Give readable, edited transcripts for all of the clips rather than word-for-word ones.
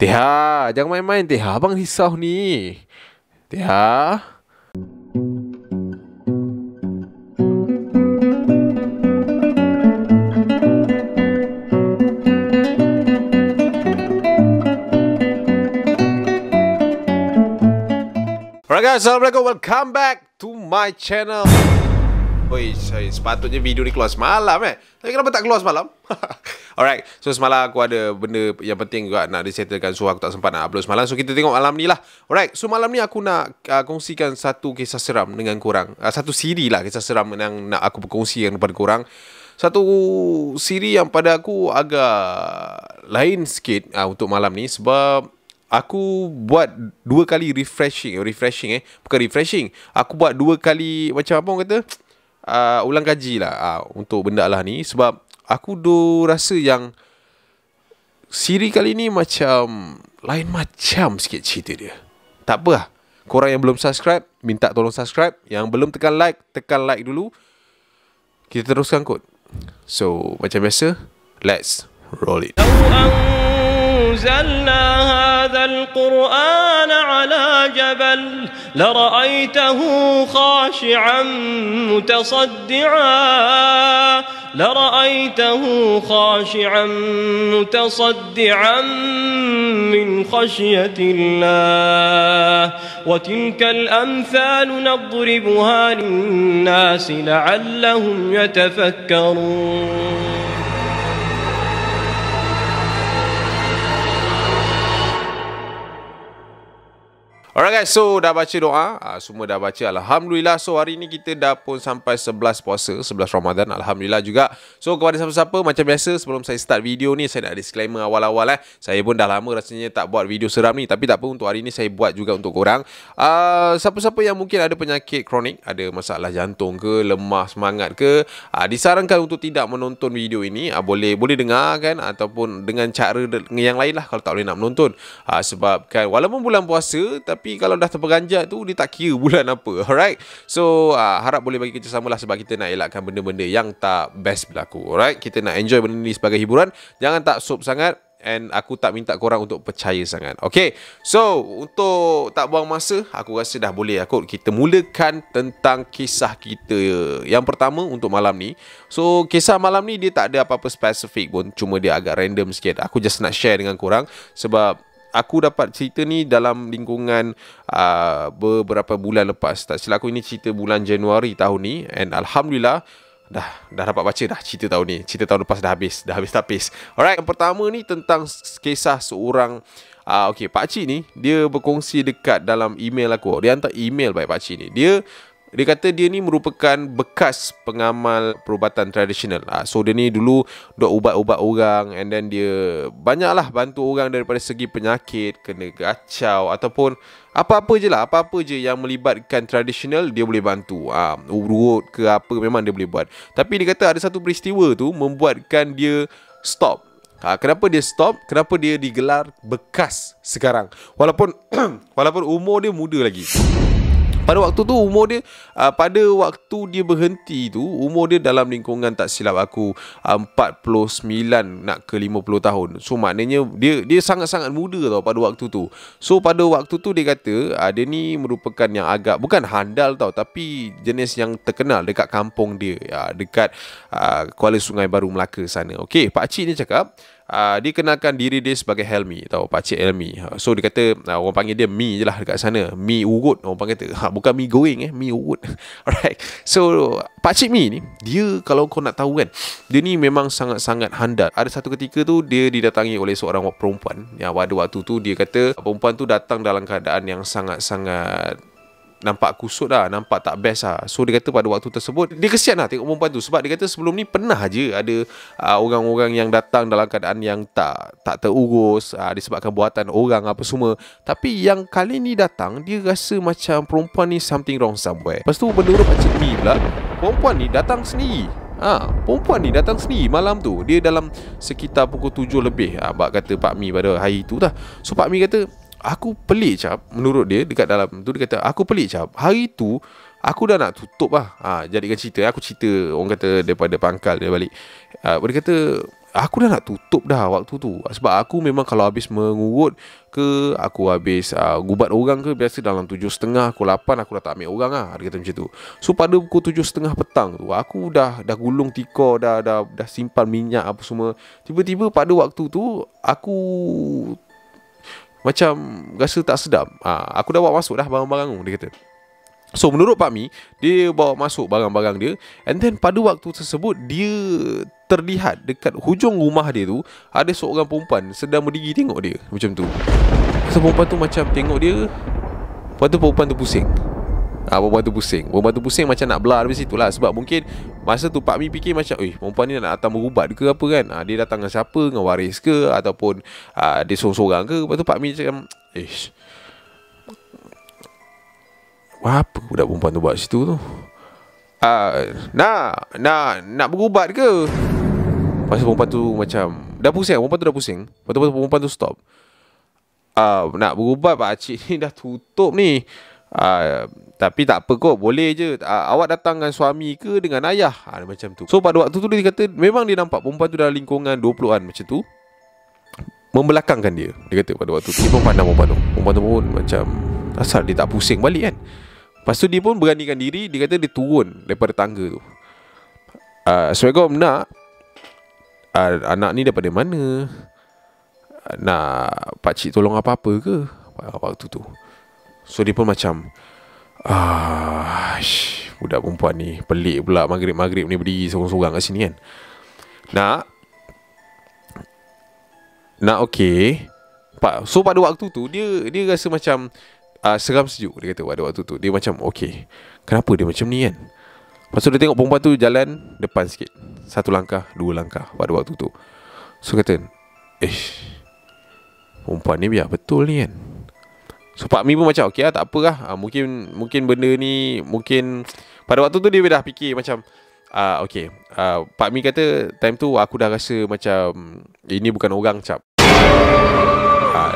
Teha, jangan main-main Teha. Abang risau ni. Teha. Alright guys, Assalamualaikum. Welcome back to my channel. Oi, sepatutnya video ni keluar semalam Tapi kenapa tak keluar semalam? Alright, so semalam aku ada benda yang penting juga nak disettlekan. So aku tak sempat nak upload semalam. So kita tengok malam ni lah. Alright, so malam ni aku nak kongsikan satu kisah seram dengan korang. Satu siri lah kisah seram yang nak aku berkongsikan kepada korang. Satu siri yang pada aku agak lain sikit untuk malam ni. Sebab aku buat 2 kali refreshing. Bukan refreshing. Aku buat 2 kali, macam apa orang kata, ulang kaji lah untuk benda lah ni. Sebab aku rasa yang siri kali ni macam lain macam sikit cerita dia. Tak apa lah. Korang yang belum subscribe, minta tolong subscribe. Yang belum tekan like dulu. Kita teruskan kot. So, macam biasa, let's roll it. أنزلنا هذا القرآن على جبل لرأيته خاشعا متصدعا من خشية الله وتلك الأمثال نضربها للناس لعلهم يتفكرون. Alright guys, so dah baca doa, semua dah baca, Alhamdulillah. So hari ni kita dah pun sampai 11 puasa, 11 Ramadan, Alhamdulillah juga. So kepada siapa-siapa, macam biasa sebelum saya start video ni, saya nak disclaimer awal-awal Saya pun dah lama rasanya tak buat video seram ni. Tapi tak apa, untuk hari ni saya buat juga untuk korang. Siapa-siapa yang mungkin ada penyakit kronik, ada masalah jantung ke, lemah semangat ke, disarankan untuk tidak menonton video ini. Boleh dengar kan, ataupun dengan cara yang lain lah kalau tak boleh nak menonton. Sebab kan, walaupun bulan puasa, tapi kalau dah terperanjat tu, dia tak kira bulan apa. Alright. So harap boleh bagi kerjasama lah, sebab kita nak elakkan benda-benda yang tak best berlaku. Alright. Kita nak enjoy benda ni sebagai hiburan. Jangan tak sop sangat. And aku tak minta korang untuk percaya sangat. Okay. So untuk tak buang masa, aku rasa dah boleh aku kita mulakan tentang kisah kita yang pertama untuk malam ni. So kisah malam ni dia tak ada apa-apa spesifik pun, cuma dia agak random sikit. Aku just nak share dengan korang sebab aku dapat cerita ni dalam lingkungan beberapa bulan lepas. Tak silap aku, ini cerita bulan Januari tahun ni. And Alhamdulillah dah dapat baca dah cerita tahun ni. Cerita tahun lepas dah habis tapis. Alright, yang pertama ni tentang kisah seorang pakcik ni. Dia berkongsi dekat dalam email aku. Dia hantar email baik pakcik ni. Dia kata dia ni merupakan bekas pengamal perubatan tradisional. So dia ni dulu dok ubat-ubat orang, and then dia banyaklah bantu orang daripada segi penyakit, kena kacau ataupun apa-apa je yang melibatkan tradisional dia boleh bantu. Urut ke apa memang dia boleh buat. Tapi dia kata ada satu peristiwa tu membuatkan dia stop. Kenapa dia stop? Kenapa dia digelar bekas sekarang? Walaupun umur dia muda lagi. Pada waktu tu umur dia pada waktu dia berhenti tu, umur dia dalam lingkungan tak silap aku 49 nak ke 50 tahun. So maknanya dia sangat-sangat muda tau pada waktu tu. So pada waktu tu dia kata dia ni merupakan yang agak bukan handal tau, tapi jenis yang terkenal dekat kampung dia, dekat Kuala Sungai Baru, Melaka sana. Okey, pakcik ni cakap dia kenalkan diri dia sebagai Helmi, tahu, Pakcik Helmi. So dia kata orang panggil dia Mi je lah dekat sana. Mi urut orang panggil kata. Bukan mi goreng mi urut. Alright. So Pakcik Mi ni, dia kalau kau nak tahu kan, dia ni memang sangat-sangat handal. Ada satu ketika tu dia didatangi oleh seorang perempuan. Yang pada waktu tu dia kata perempuan tu datang dalam keadaan yang sangat-sangat nampak kusut lah, nampak tak best lah. So dia kata pada waktu tersebut dia kesian lah tengok perempuan tu. Sebab dia kata sebelum ni pernah je ada orang-orang yang datang dalam keadaan yang tak terurus, disebabkan buatan orang apa semua. Tapi yang kali ni datang, dia rasa macam perempuan ni something wrong somewhere. Lepas tu menurut Pakcik Mi pula, perempuan ni datang sendiri. Perempuan ni datang sendiri malam tu. Dia dalam sekitar pukul 7 lebih. Kata Pak Mi pada hari tu lah. So Pak Mi kata, aku pelik cap. Menurut dia dekat dalam tu, dia kata aku pelik cap. Hari tu aku dah nak tutup lah. Jadikan cerita. Aku cerita orang kata daripada pangkal dia balik. Dia kata aku dah nak tutup dah waktu tu. Sebab aku memang kalau habis mengurut ke, aku habis gubat orang ke, biasa dalam 7.30, pukul 8 aku dah tak ambil orang lah. Dia kata macam tu. So pada pukul 7.30 petang tu, aku dah gulung tikar, dah simpan minyak apa semua. Tiba-tiba pada waktu tu aku macam rasa tak sedap. Aku dah bawa masuk dah barang-barang tu, dia kata. So menurut Pak Mi, dia bawa masuk barang-barang dia, and then pada waktu tersebut dia terlihat dekat hujung rumah dia tu ada seorang perempuan sedang berdiri tengok dia macam tu. So perempuan tu macam tengok dia. Lepas tu perempuan tu pusing. Perempuan tu pusing macam nak belah dari situ lah. Sebab mungkin masa tu Pak Mi fikir macam, perempuan ni nak datang berubat ke apa kan. Dia datang dengan siapa, dengan waris ke, ataupun dia sorang-sorang ke. Lepas tu Pak Mi macam, apa budak perempuan tu buat situ tu? Nak berubat ke? Pasal perempuan tu macam perempuan tu dah pusing. Lepas tu perempuan tu stop. Nak berubat, pakcik ni dah tutup ni. Tapi tak apa kot, boleh je. Awak datang dengan suami ke dengan ayah? Macam tu. So pada waktu tu dia kata memang dia nampak perempuan tu dalam lingkungan 20-an macam tu, membelakangkan dia. Dia kata pada waktu tu dia pun pandang perempuan tu pun macam asal dia tak pusing balik kan. Lepas tu dia pun beranikan diri. Dia kata dia turun daripada tangga tu. Assalamualaikum nak, anak ni daripada mana? Nak pakcik tolong apa-apa ke? Waktu tu. So dia pun macam, budak perempuan ni pelik pula, maghrib-maghrib ni berdiri sorang-sorang kat sini kan. Nak okey. So pada waktu tu dia rasa macam seram sejuk. Dia kata pada waktu tu dia macam okey, kenapa dia macam ni kan. Lepas tu dia tengok perempuan tu jalan depan sikit, 1 langkah, 2 langkah pada waktu tu. So kata, perempuan ni biar betul ni kan. So Pak Mi pun macam okey lah, tak apa lah. Mungkin benda ni, mungkin pada waktu tu dia dah fikir macam okey. Pak Mi kata time tu aku dah rasa macam ini bukan orang cap.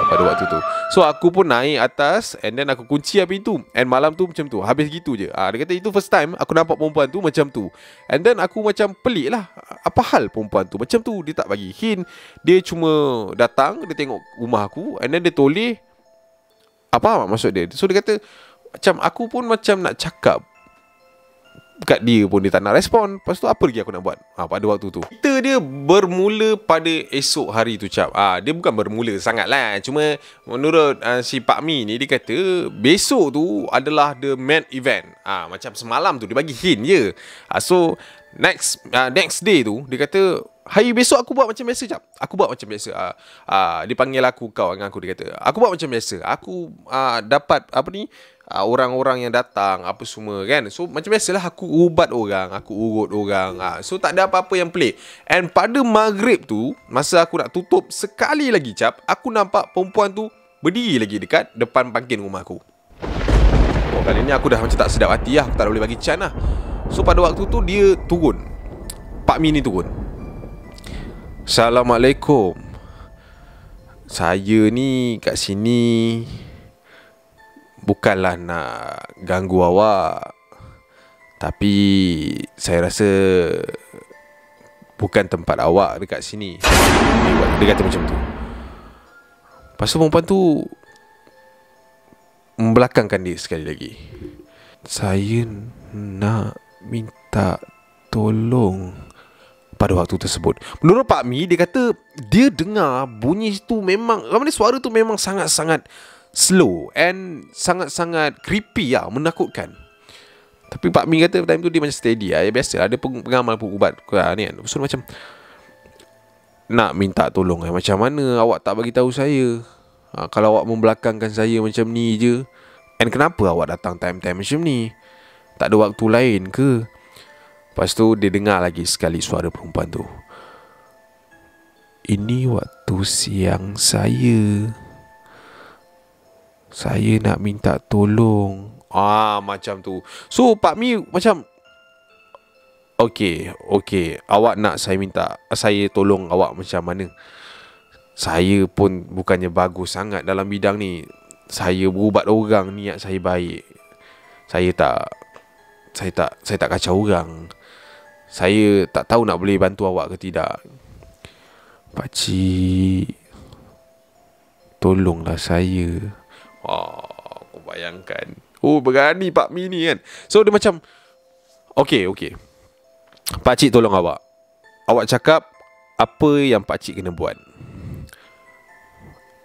Pada waktu tu. So aku pun naik atas, and then aku kunci pintu. And malam tu macam tu, habis gitu je. Dia kata itu first time aku nampak perempuan tu macam tu. And then aku macam pelik lah, apa hal perempuan tu macam tu. Dia tak bagi hint. Dia cuma datang, dia tengok rumah aku, and then dia toleh. Apa maksud dia. So dia kata macam aku pun macam nak cakap kat dia pun dia tak nak respon. Lepas tu apa lagi aku nak buat pada waktu tu. Cerita dia bermula pada esok hari tu cap. Dia bukan bermula sangat lah. Cuma menurut si Pak Mi ni, dia kata besok tu adalah the main event. Macam semalam tu dia bagi hint je. So next day tu dia kata hari besok aku buat macam biasa cap. Aku buat macam biasa. Dia panggil aku kau dengan aku. Dia kata aku buat macam biasa. Aku dapat apa ni, orang-orang yang datang apa semua kan. So macam biasalah aku ubat orang, aku urut orang. So tak ada apa-apa yang pelik. And pada maghrib tu, masa aku nak tutup sekali lagi cap, aku nampak perempuan tu berdiri lagi dekat depan pangkin rumah aku. Kali ni aku dah macam tak sedap hati lah. Aku tak boleh bagi can lah. So pada waktu tu dia turun, Pak Mi ni turun. Assalamualaikum, saya ni kat sini bukanlah nak ganggu awak, tapi saya rasa bukan tempat awak dekat sini. Dia kata macam tu. Lepas tu perempuan tu membelakangkan dia sekali lagi. Saya nak minta tolong. Pada waktu tersebut, menurut Pak Mi, dia kata dia dengar bunyi tu memang, suara tu memang sangat-sangat slow and sangat-sangat creepy lah, menakutkan. Tapi Pak Mi kata time tu dia macam steady lah. Biasa ada pengamal ubat ni kan. So macam nak minta tolong macam mana awak tak bagi tahu saya? Kalau awak membelakangkan saya macam ni je, and kenapa awak datang time-time macam ni? Tak ada waktu lain ke? Lepas tu dia dengar lagi sekali suara perempuan tu. Ini waktu siang saya nak minta tolong. Macam tu. So Pak Mi macam Okey, awak nak saya tolong awak macam mana? Saya pun bukannya bagus sangat dalam bidang ni. Saya berubat orang, niat saya baik. Saya tak kacau orang. Saya tak tahu nak boleh bantu awak ke tidak. "Pakcik, tolonglah saya." Wah, kau bayangkan. Oh, berani Pak Mi ni kan. So dia macam, Okey, pakcik tolong awak. Awak cakap apa yang pakcik kena buat.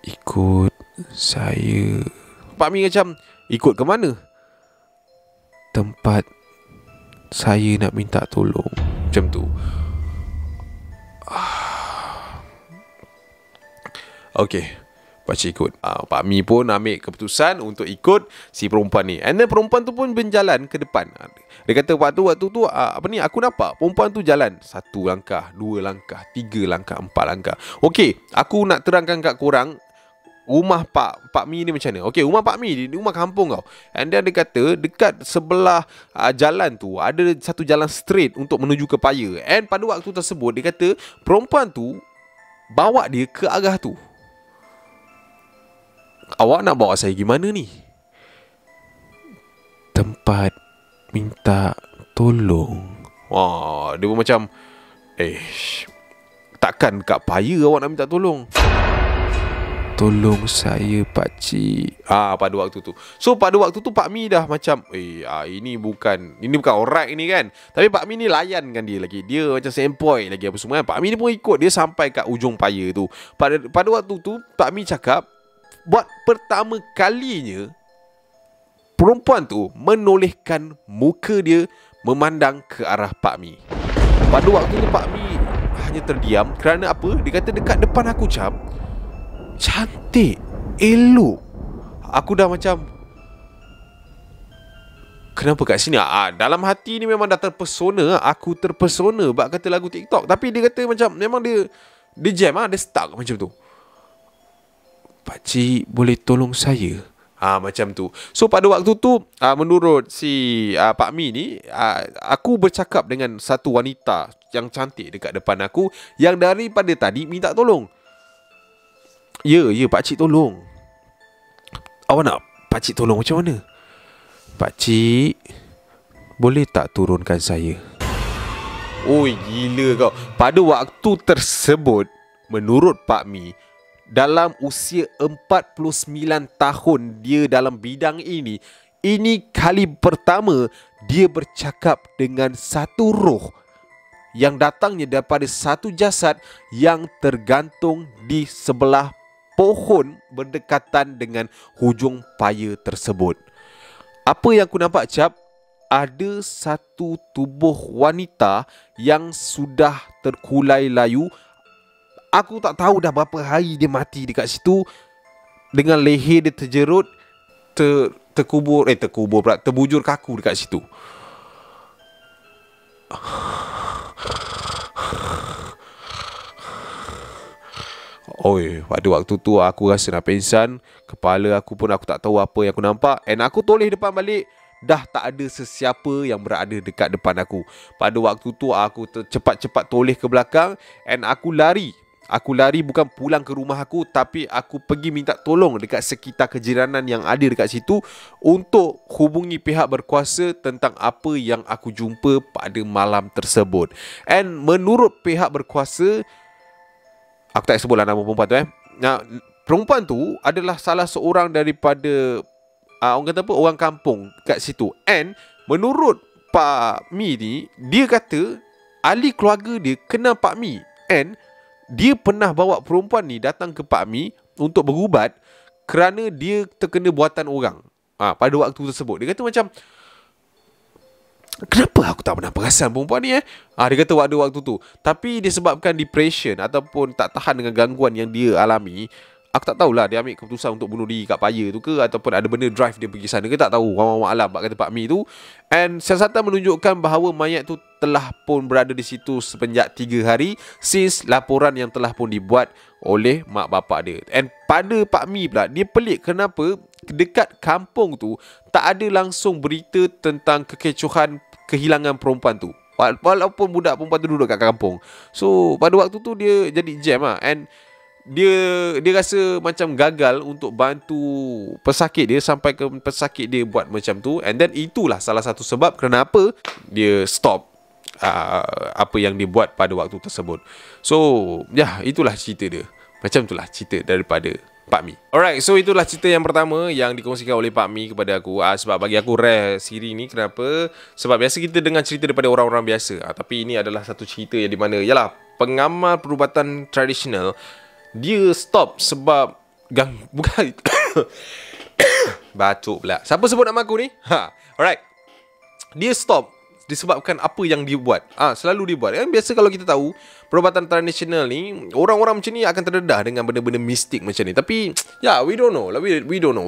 Ikut saya. Pak Mi macam, ikut ke mana? Tempat saya nak minta tolong. Macam tu. Okey, pakcik ikut. Pak Mi pun ambil keputusan untuk ikut si perempuan ni. And then perempuan tu pun berjalan ke depan. Dia kata waktu tu aku nampak perempuan tu jalan 1 langkah, 2 langkah, 3 langkah, 4 langkah. Okey, aku nak terangkan kat korang rumah Pak Mi ni macam mana. Okey, rumah Pak Mi ni rumah kampung tau. And then dia kata dekat sebelah jalan tu ada satu jalan straight untuk menuju ke Paya. And pada waktu tersebut dia kata perempuan tu bawa dia ke arah tu. Awak nak bawa saya gimana ni? Tempat minta tolong. Wah, dia pun macam, takkan kat Paya awak nak minta tolong? Tolong saya pakcik. Pada waktu tu. So pada waktu tu Pak Mi dah macam, ini bukan alright ni kan. Tapi Pak Mi ni layankan dia lagi. Dia macam sempoi lagi apa semua kan. Pak Mi ni pun ikut dia sampai kat ujung Paya tu. Pada waktu tu Pak Mi cakap, buat pertama kalinya perempuan tu menolehkan muka dia memandang ke arah Pak Mi. Pada waktu tu Pak Mi hanya terdiam. Kerana apa? Dia kata dekat depan aku cantik, elok. Aku dah macam, kenapa kat sini? Dalam hati ni memang dah terpesona. Aku terpesona bak kata lagu TikTok. Tapi dia kata macam memang dia jam, dia stuck macam tu. Pakcik boleh tolong saya? Macam tu. So pada waktu tu menurut si Pak Mi ni, aku bercakap dengan satu wanita yang cantik dekat depan aku, yang daripada tadi minta tolong. Ya pakcik tolong. Awak nak pakcik tolong macam mana? Pakcik boleh tak turunkan saya? Oi, gila kau. Pada waktu tersebut, menurut Pak Mi, dalam usia 49 tahun dia dalam bidang ini kali pertama dia bercakap dengan satu roh yang datangnya daripada satu jasad yang tergantung di sebelah pohon berdekatan dengan hujung Paya tersebut. Apa yang aku nampak, Cap? Ada satu tubuh wanita yang sudah terkulai layu. Aku tak tahu dah berapa hari dia mati dekat situ, dengan leher dia terjerut, terbujur kaku dekat situ. Pada waktu tu aku rasa nak pingsan. Kepala aku pun aku tak tahu apa yang aku nampak. And aku toleh depan balik, dah tak ada sesiapa yang berada dekat depan aku. Pada waktu tu aku cepat-cepat toleh ke belakang. And aku lari. Aku lari bukan pulang ke rumah aku, tapi aku pergi minta tolong dekat sekitar kejiranan yang ada dekat situ untuk hubungi pihak berkuasa tentang apa yang aku jumpa pada malam tersebut. And menurut pihak berkuasa, aku tak sebutlah nama perempuan tu perempuan tu adalah salah seorang daripada orang kampung kat situ. And menurut Pak Mi ni, dia kata ahli keluarga dia kenal Pak Mi. And dia pernah bawa perempuan ni datang ke Pak Mi untuk berubat kerana dia terkena buatan orang pada waktu tersebut. Dia kata macam, kenapa aku tak pernah perasan perempuan ni dia kata waktu tu. Tapi disebabkan depression ataupun tak tahan dengan gangguan yang dia alami, aku tak tahulah dia ambil keputusan untuk bunuh diri kat Paya tu ke, ataupun ada benda drive dia pergi sana ke, tak tahu. Wallahu a'lam, kata Pak Mi tu. And siasatan menunjukkan bahawa mayat tu telah pun berada di situ sepenjak 3 hari since laporan yang telah pun dibuat oleh mak bapak dia. And pada Pak Mi pula, dia pelik kenapa dekat kampung tu tak ada langsung berita tentang kekecohan kehilangan perempuan tu, walaupun budak perempuan tu duduk kat kampung. So pada waktu tu dia jadi jam and dia rasa macam gagal untuk bantu pesakit dia, sampai ke pesakit dia buat macam tu. And then itulah salah satu sebab kenapa dia stop apa yang dia buat pada waktu tersebut. So ya, itulah cerita dia. Macam itulah cerita daripada Pak Mi. Alright, so itulah cerita yang pertama yang dikongsikan oleh Pak Mi kepada aku. Sebab bagi aku rare siri ni. Kenapa? Sebab biasa kita dengar cerita daripada orang-orang biasa. Tapi ini adalah satu cerita yang di mana, yalah, pengamal perubatan tradisional dia stop sebab bukan batuk pula. Siapa sebut nama aku ni? Alright. Dia stop disebabkan apa yang dia buat. Selalu dia buat. Biasa kalau kita tahu perubatan tradisional ni, orang-orang macam ni akan terdedah dengan benda-benda mistik macam ni. Tapi ya, we don't know. We don't know.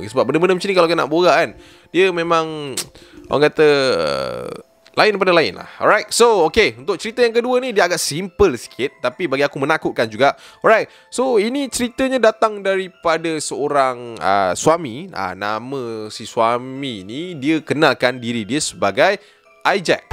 Sebab benda-benda macam ni kalau kita nak borak kan, dia memang orang kata lain daripada lain lah. Alright, so okay, untuk cerita yang kedua ni dia agak simple sikit, tapi bagi aku menakutkan juga. Alright, so ini ceritanya datang daripada seorang suami. Nama si suami ni, dia kenalkan diri dia sebagai Jack.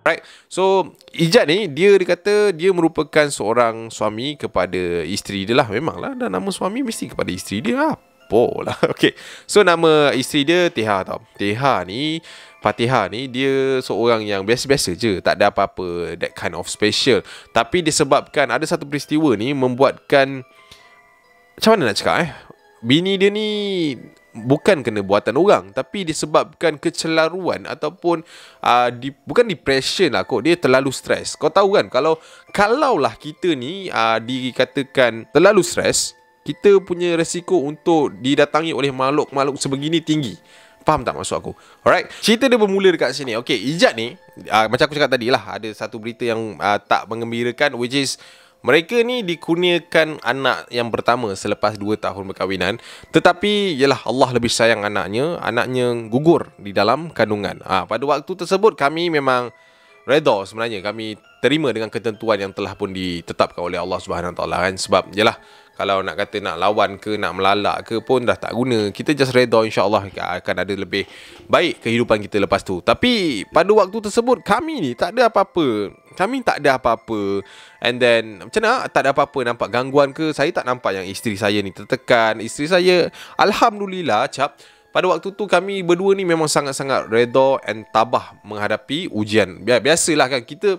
Right. So Ijat ni dia kata dia merupakan seorang suami kepada isteri dia lah. Memanglah dah nama suami mesti kepada isteri dia. Apalah. Okay. So nama isteri dia Teha tau. Teha ni, Fatihah ni, dia seorang yang biasa-biasa je, tak ada apa-apa that kind of special. Tapi disebabkan ada satu peristiwa ni membuatkan, macam mana nak cakap bini dia ni bukan kena buatan orang, tapi disebabkan kecelaruan ataupun bukan depression lah kot, dia terlalu stres. Kau tahu kan, kalaulah kita ni dikatakan terlalu stres, kita punya resiko untuk didatangi oleh makhluk-makhluk sebegini tinggi. Faham tak maksud aku? Alright, cerita dia bermula dekat sini. Okay, Ijat ni, macam aku cakap tadi lah, ada satu berita yang tak mengembirakan, which is mereka ni dikurniakan anak yang pertama selepas 2 tahun berkahwinan. Tetapi yalah, Allah lebih sayang anaknya gugur di dalam kandungan. Pada waktu tersebut kami memang redha sebenarnya. Kami terima dengan ketentuan yang telah pun ditetapkan oleh Allah Subhanahu Wa Taala kan. Sebab yalah, kalau nak kata nak lawan ke, nak melalak ke pun dah tak guna. Kita just redha, insya-Allah akan ada lebih baik kehidupan kita lepas tu. Tapi pada waktu tersebut kami ni tak ada apa-apa. And then macam mana? Tak ada apa-apa nampak gangguan ke. Saya tak nampak yang isteri saya ni tertekan. Isteri saya, alhamdulillah pada waktu tu kami berdua ni memang sangat-sangat redha and tabah menghadapi ujian. Biasalah kan, kita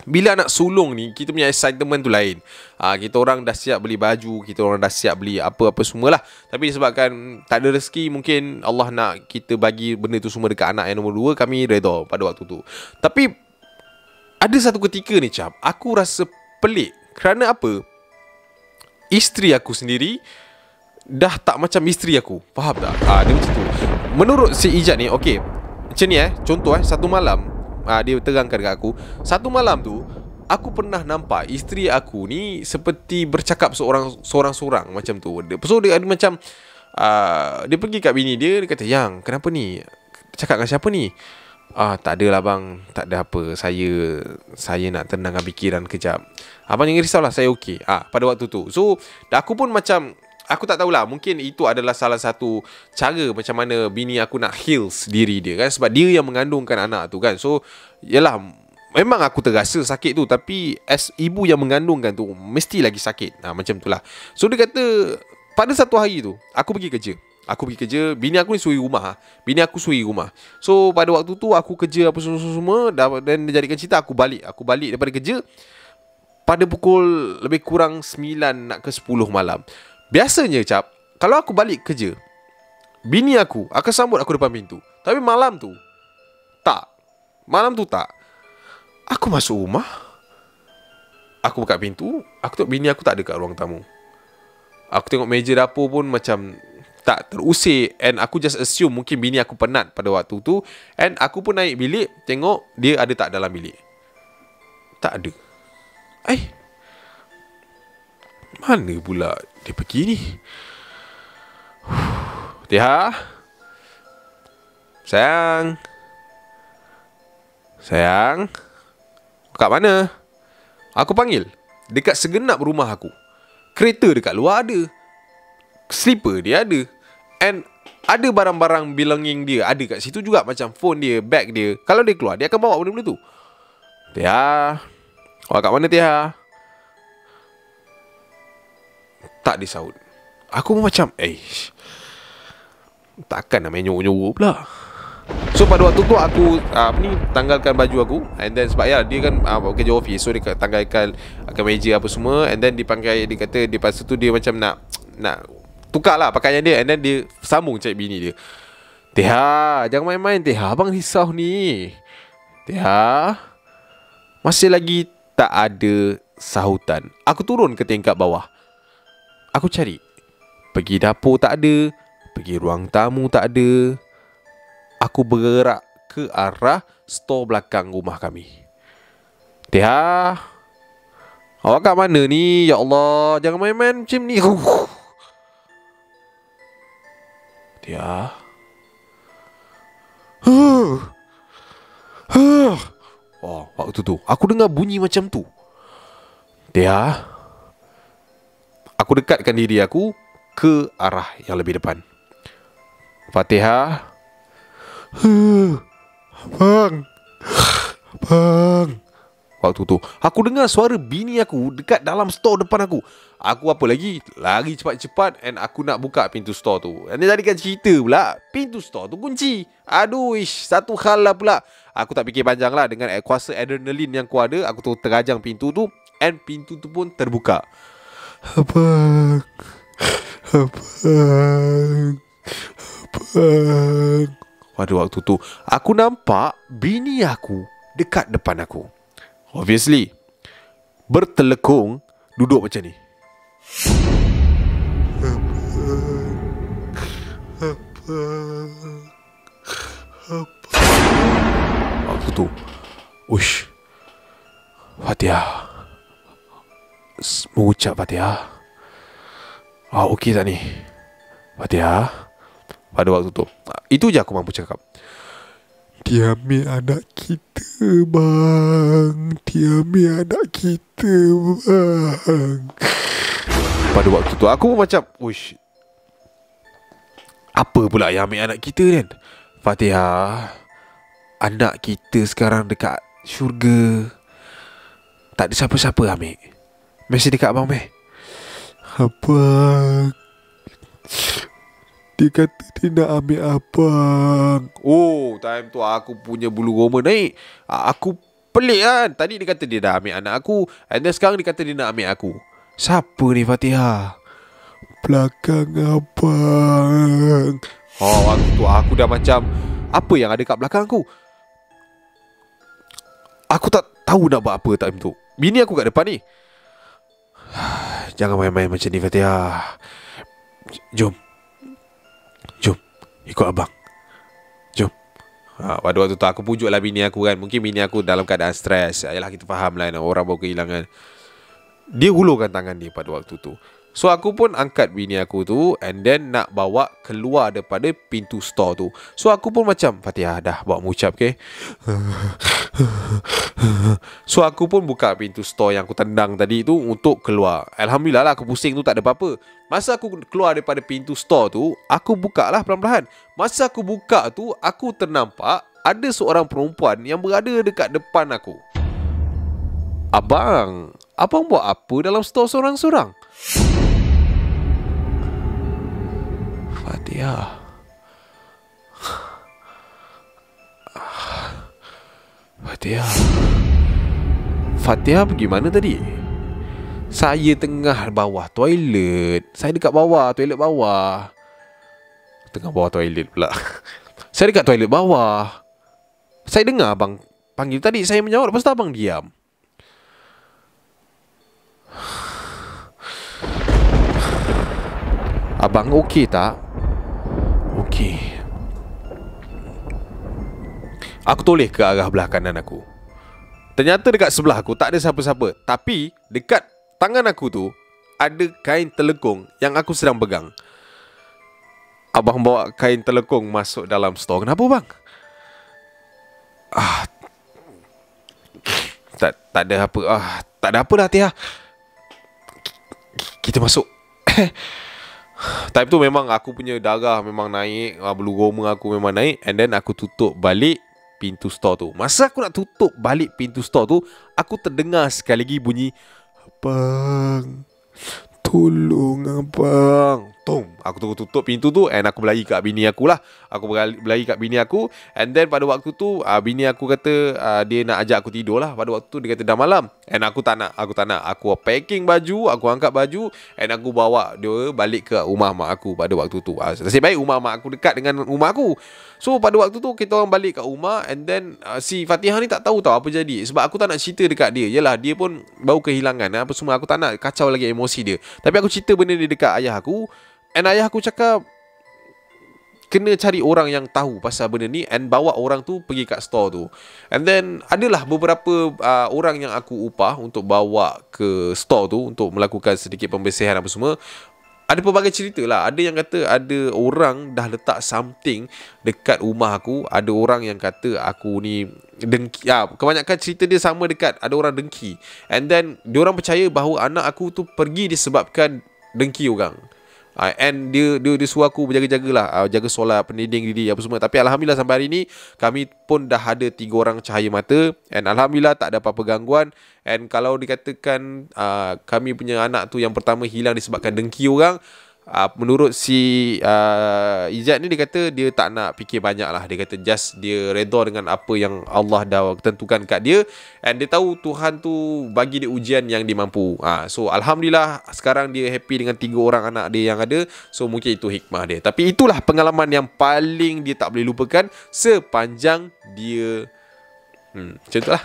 bila nak sulung ni, kita punya excitement tu lain. Kita orang dah siap beli baju, kita orang dah siap beli apa-apa semualah. Tapi disebabkan tak ada rezeki, mungkin Allah nak kita bagi benda tu semua dekat anak yang nombor 2, kami redha pada waktu tu. Tapi ada satu ketika ni aku rasa pelik. Kerana apa? Isteri aku sendiri dah tak macam isteri aku. Faham tak? Dia macam tu. Menurut si Ijat ni, okay, macam ni contoh satu malam, dia terangkan dekat aku, satu malam tu aku pernah nampak isteri aku ni seperti bercakap seorang-seorang macam tu. So dia ada macam dia pergi kat bini dia, dia kata, "Yang, kenapa ni? Cakap dengan siapa ni?" Tak adalah bang, tak ada apa. Saya nak tenangkan fikiran kejap. Abang jangan risaulah, saya okey. Pada waktu tu, so aku pun macam, aku tak tahulah, mungkin itu adalah salah satu cara macam mana bini aku nak heals diri dia kan. Sebab dia yang mengandungkan anak tu kan. So yalah, memang aku terasa sakit tu, tapi as ibu yang mengandungkan tu mesti lagi sakit. Macam tu lah. So dia kata pada satu hari tu aku pergi kerja. Bini aku ni suri rumah. So pada waktu tu aku kerja apa semua, dan dia jadikan cerita, aku balik daripada kerja pada pukul lebih kurang 9 nak ke 10 malam. Biasanya kalau aku balik kerja, bini aku akan sambut aku depan pintu. Tapi malam tu tak. Aku masuk rumah, aku buka pintu, aku tengok bini aku tak ada kat ruang tamu. Aku tengok meja dapur pun macam tak terusik. And aku just assume mungkin bini aku penat pada waktu tu. And aku pun naik bilik, tengok dia ada tak dalam bilik. Tak ada. Mana pula dia pergi ni? Teha, Sayang, kat mana? Aku panggil dekat segenap rumah aku. Kereta dekat luar ada, slipper dia ada, and ada barang-barang belonging dia ada kat situ juga. Macam phone dia, bag dia. Kalau dia keluar, dia akan bawa benda-benda tu. Teha, Awak kat mana Tia? Tak disaut. Aku pun macam takkan nak main nyorok-nyorok pula. So pada waktu tu aku tanggalkan baju aku. And then sebab dia kan kerja office, so dia tanggalkan meja apa semua. And then dia kata lepas tu dia macam nak tukar lah pakaian dia. And then dia sambung cakap bini dia, Tia, jangan main-main Tia, abang risau ni. Tia, masih lagi tak ada sahutan. Aku turun ke tingkat bawah. Aku cari. Pergi dapur tak ada, pergi ruang tamu tak ada. Aku bergerak ke arah stor belakang rumah kami. Tia, awak kat mana ni? Ya Allah, jangan main-main macam ni. Tia. Oh, waktu tu aku dengar bunyi macam tu. Tia, aku dekatkan diri aku ke arah yang lebih depan. Fatihah. Abang. Waktu tu aku dengar suara bini aku dekat dalam store depan aku. Aku apa lagi, lari cepat-cepat. And aku nak buka pintu store tu. And dia jadikan cerita pula, pintu store tu kunci. Aduh, satu hal lah pula. Aku tak fikir panjang lah. Dengan kuasa adrenalin yang aku ada, aku tu terajang pintu tu. And pintu tu pun terbuka. Abang. Pada waktu tu aku nampak bini aku dekat depan aku. Obviously bertelekung, duduk macam ni. Waktu tu Fatihah, mengucap Fatihah. Okey tak ni Fatihah? Pada waktu tu itu je aku mampu cakap. Dia ambil anak kita bang. Dia ambil anak kita bang. Pada waktu tu aku pun macam, apa pula yang ambil anak kita kan? Fatihah, anak kita sekarang dekat syurga. Tak ada siapa-siapa ambil. Masih dekat abang meh. Abang, dia kata dia nak ambil abang. Time tu aku punya bulu roma naik. Aku pelik kan. Tadi dia kata dia dah ambil anak aku, and then sekarang dia kata dia nak ambil aku. Siapa ni Fatihah? Belakang abang. Waktu tu aku dah macam, apa yang ada kat belakang aku? Aku tak tahu nak buat apa time tu. Bini aku kat depan ni. Jangan main-main macam ni Fatihah. Jom, ikut abang. Jom. Pada waktu tu aku pujuklah bini aku kan. Mungkin bini aku dalam keadaan stres. Yalah, kita faham lah, orang baru kehilangan. Dia hulurkan tangan dia pada waktu tu. So aku pun angkat bini aku tu, and then nak bawa keluar daripada pintu store tu. So aku pun macam, Fatihah dah bawa mengucap ke. So aku pun buka pintu store yang aku tendang tadi tu untuk keluar. Alhamdulillah lah, aku pusing tu tak ada apa-apa. Masa aku keluar daripada pintu store tu, aku buka lah perlahan-lahan. Masa aku buka tu, aku ternampak ada seorang perempuan yang berada dekat depan aku. Abang buat apa dalam store sorang-sorang? Fatihah pergi mana tadi? Saya tengah bawah toilet. Saya dekat bawah, toilet bawah. Tengah bawah toilet pula. Saya dekat toilet bawah. Saya dengar abang panggil tadi. Saya menjawab, lepas tu abang diam. Abang okey tak? Okey. Aku toleh ke arah belah kanan aku. Ternyata dekat sebelah aku tak ada siapa-siapa. Tapi dekat tangan aku tu ada kain telekung yang aku sedang pegang. Abang bawa kain telekung masuk dalam store. Kenapa bang? Tak ada apa. Tak ada apa dah Tia. Kita masuk. Time tu memang aku punya darah memang naik, bulu roma aku memang naik. And then aku tutup balik pintu store tu. Masa aku nak tutup balik pintu store tu, aku terdengar sekali lagi bunyi, "Abang, tolong abang." Aku tunggu tutup pintu tu, and aku berlari kat bini aku lah. Aku berlari kat bini aku, and then pada waktu tu bini aku kata dia nak ajak aku tidur lah. Pada waktu tu dia kata dah malam, and aku tak nak. Aku packing baju, aku angkat baju, and aku bawa dia balik ke rumah mak aku pada waktu tu. Nasib baik rumah mak aku dekat dengan rumah aku. So pada waktu tu kita orang balik kat rumah, and then si Fatihah ni tak tahu apa jadi. Sebab aku tak nak cerita dekat dia. Yalah, dia pun baru kehilangan apa semua. Aku tak nak kacau lagi emosi dia. Tapi aku cerita benda ni dekat ayah aku, and ayah aku cakap kena cari orang yang tahu pasal benda ni, and bawa orang tu pergi kat store tu. And then adalah beberapa orang yang aku upah untuk bawa ke store tu untuk melakukan sedikit pembersihan apa semua. Ada pelbagai cerita lah. Ada yang kata ada orang dah letak something dekat rumah aku. Ada orang yang kata aku ni dengki. Kebanyakan cerita dia sama dekat ada orang dengki. And then diorang percaya bahawa anak aku tu pergi disebabkan dengki orang. And dia suruh aku berjaga-jagalah, jaga solat, pendiding diri apa semua. Tapi alhamdulillah sampai hari ni kami pun dah ada 3 orang cahaya mata, and alhamdulillah tak ada apa-apa gangguan. And kalau dikatakan kami punya anak tu yang pertama hilang disebabkan dengki orang, menurut si Izzat ni, dia kata dia tak nak fikir banyak lah. Dia kata just dia redha dengan apa yang Allah dah tentukan kat dia, and dia tahu Tuhan tu bagi dia ujian yang dia mampu. So alhamdulillah sekarang dia happy dengan 3 orang anak dia yang ada. So mungkin itu hikmah dia. Tapi itulah pengalaman yang paling dia tak boleh lupakan sepanjang dia macam tu lah.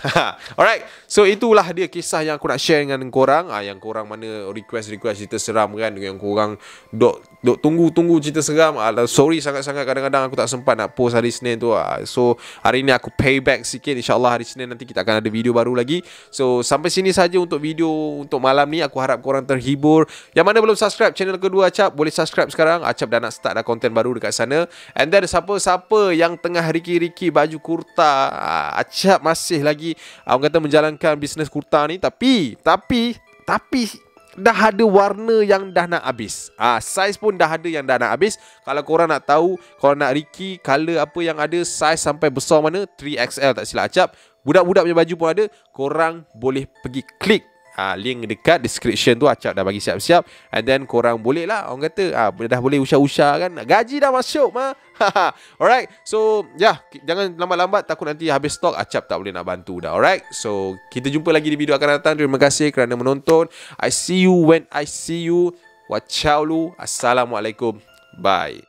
Alright, so itulah dia kisah yang aku nak share dengan korang. Yang korang mana request cerita seram kan, yang korang dok tunggu cerita seram. Sorry sangat-sangat, kadang-kadang aku tak sempat nak post hari Senin tu. So hari ni aku payback sikit. InsyaAllah hari Senin nanti kita akan ada video baru lagi. So sampai sini saja untuk video untuk malam ni. Aku harap korang terhibur. Yang mana belum subscribe channel kedua Acap, boleh subscribe sekarang. Acap dah nak start dah konten baru dekat sana. And then siapa-siapa yang tengah riki-riki baju kurta, Acap masih lagi orang kata menjalankan bisnes kurta ni, tapi dah ada warna yang dah nak habis. Saiz pun dah ada yang dah nak habis. Kalau korang nak tahu, korang nak riki color apa yang ada, saiz sampai besar mana, 3XL tak silap Acap. Budak-budak punya baju pun ada. Korang boleh pergi klik link dekat description tu. Acap dah bagi siap-siap. And then korang boleh lah, orang kata dah boleh usah-usah kan, gaji dah masuk mah. Alright, so jangan lambat-lambat, takut nanti habis stok Acap tak boleh nak bantu dah. Alright, so kita jumpa lagi di video akan datang. Terima kasih kerana menonton. I see you when I see you. Wacau lu. Assalamualaikum. Bye.